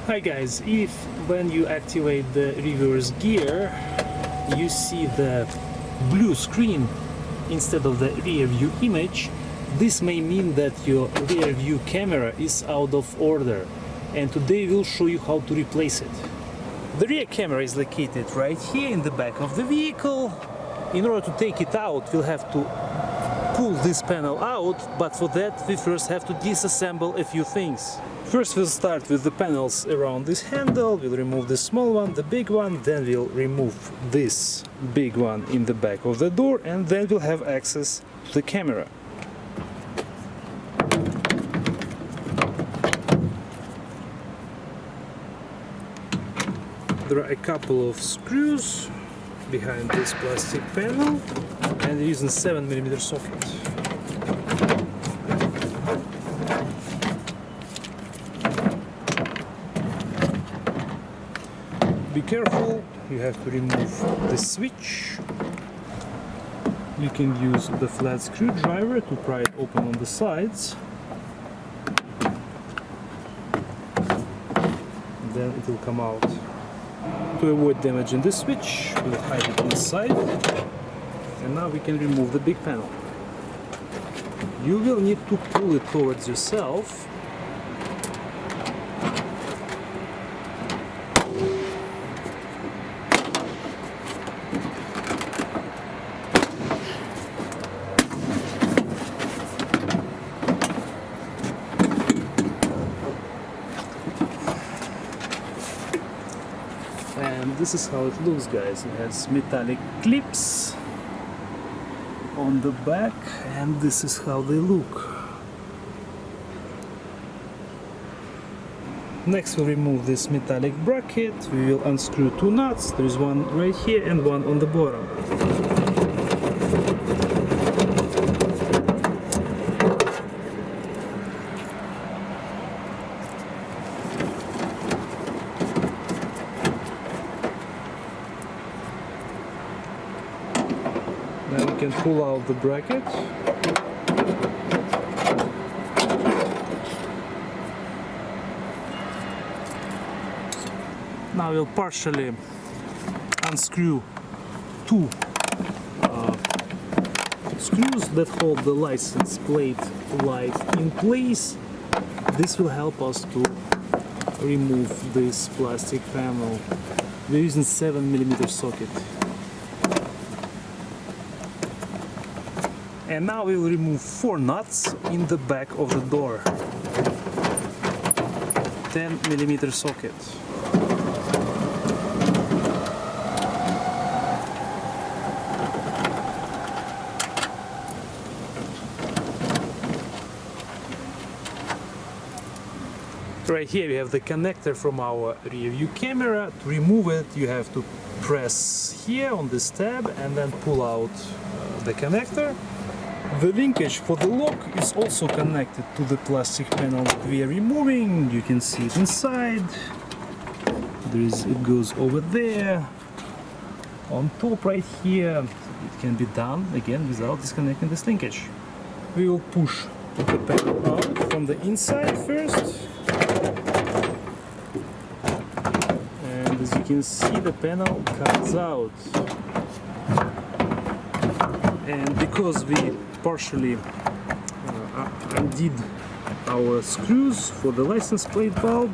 Hi guys, if when you activate the reverse gear you see the blue screen instead of the rear view image, this may mean that your rear view camera is out of order, and today we'll show you how to replace it. The rear camera is located right here in the back of the vehicle. In order to take it out, we'll have to pull this panel out, but for that we first have to disassemble a few things. First we'll start with the panels around this handle, we'll remove the small one, the big one, then we'll remove this big one in the back of the door, and then we'll have access to the camera. There are a couple of screws behind this plastic panel, and they're using 7mm socket. Be careful, you have to remove the switch. You can use the flat screwdriver to pry it open on the sides. Then it will come out. To avoid damaging the switch, we'll hide it inside. And now we can remove the big panel. You will need to pull it towards yourself. And this is how it looks, guys. It has metallic clips on the back, and this is how they look. Next we'll remove this metallic bracket. We will unscrew two nuts. There is one right here and one on the bottom. Then we can pull out the bracket. Now we'll partially unscrew two screws that hold the license plate light in place. This will help us to remove this plastic panel. We're using 7mm socket. And now we will remove 4 nuts in the back of the door. 10mm socket. Right here we have the connector from our rear view camera. To remove it you have to press here on this tab and then pull out the connector. The linkage for the lock is also connected to the plastic panel that we are removing. You can see it inside. It goes over there. On top right here. It can be done again without disconnecting this linkage. We will push the panel out from the inside first. And as you can see, the panel comes out. And because we partially undid our screws for the license plate bulb,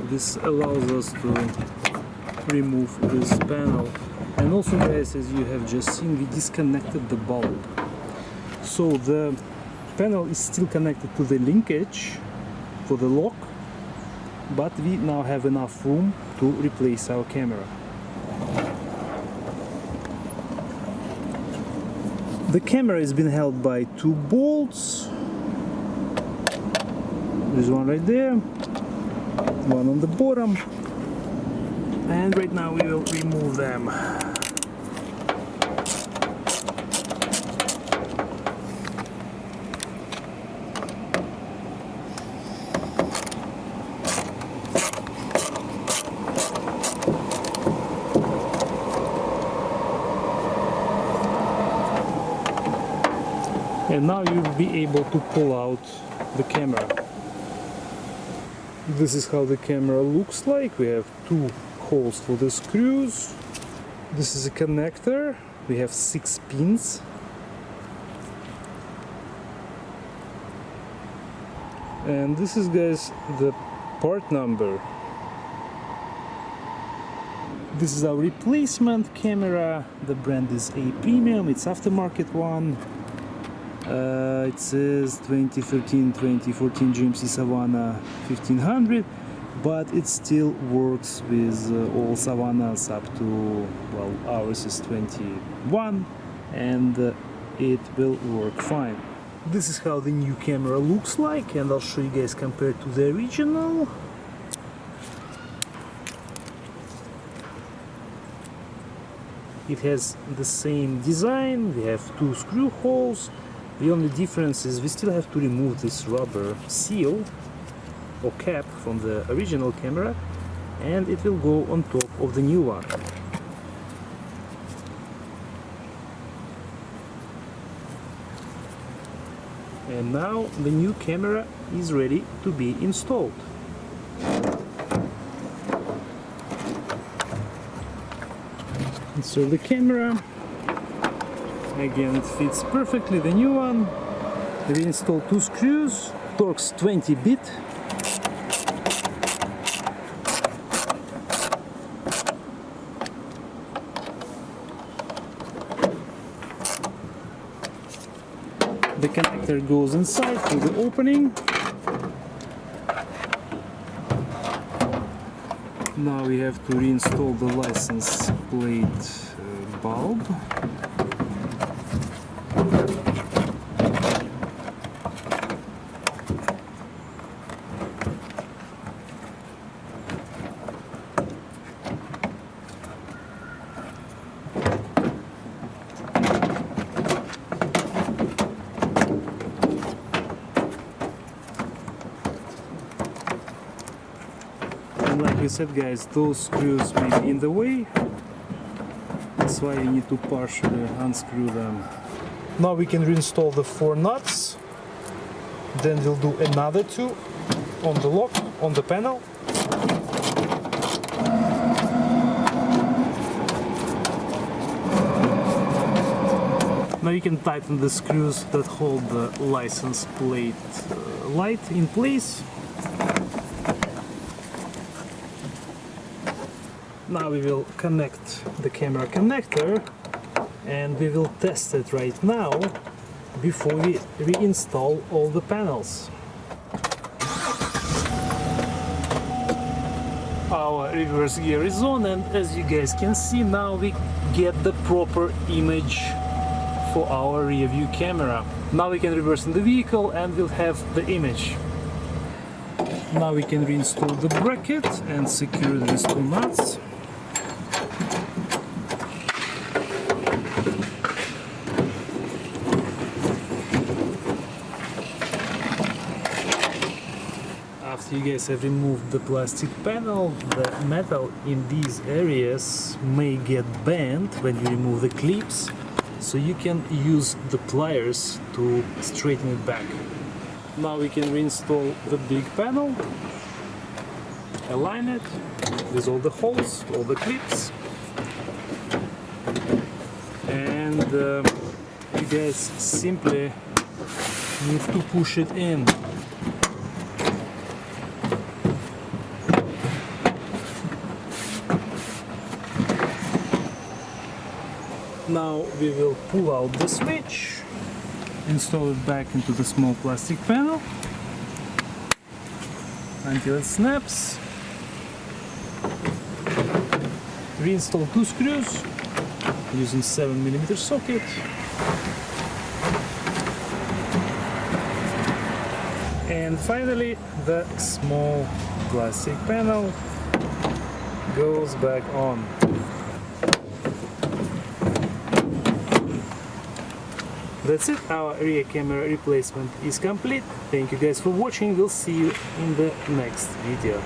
this allows us to remove this panel. And also, guys, as you have just seen, we disconnected the bulb. So the panel is still connected to the linkage for the lock, but we now have enough room to replace our camera. The camera is being held by 2 bolts. There's one right there, one on the bottom, and right now we will remove them. and now you'll be able to pull out the camera. This is how the camera looks like. We have two holes for the screws. This is a connector. We have 6 pins. And this is, guys, the part number. This is our replacement camera. The brand is A Premium. It's aftermarket one. It says 2013-2014 GMC Savana 1500, but it still works with all Savanas up to, well, ours is 21, and it will work fine. This is how the new camera looks like, and I'll show you guys compared to the original. It has the same design. We have 2 screw holes. The only difference is we still have to remove this rubber seal or cap from the original camera, and it will go on top of the new one. And now the new camera is ready to be installed. Insert the camera. Again, it fits perfectly, the new one. We install 2 screws, Torx 20 bit. The connector goes inside through the opening. Now we have to reinstall the license plate bulb. Like we said, guys, those screws may be in the way, that's why you need to partially unscrew them. Now we can reinstall the 4 nuts, then we'll do another 2 on the lock, on the panel. Now you can tighten the screws that hold the license plate light in place. Now we will connect the camera connector, and we will test it right now before we reinstall all the panels. Our reverse gear is on, and as you guys can see, now we get the proper image for our rear view camera. Now we can reverse in the vehicle and we'll have the image. Now we can reinstall the bracket and secure these 2 nuts. After you guys have removed the plastic panel, the metal in these areas may get bent when you remove the clips, so you can use the pliers to straighten it back. Now we can reinstall the big panel, align it with all the holes, all the clips, and you guys simply need to push it in. Now we will pull out the switch, install it back into the small plastic panel until it snaps. Reinstall 2 screws using 7mm socket. And finally, the small plastic panel goes back on. That's it, our rear camera replacement is complete. Thank you guys for watching, we'll see you in the next video.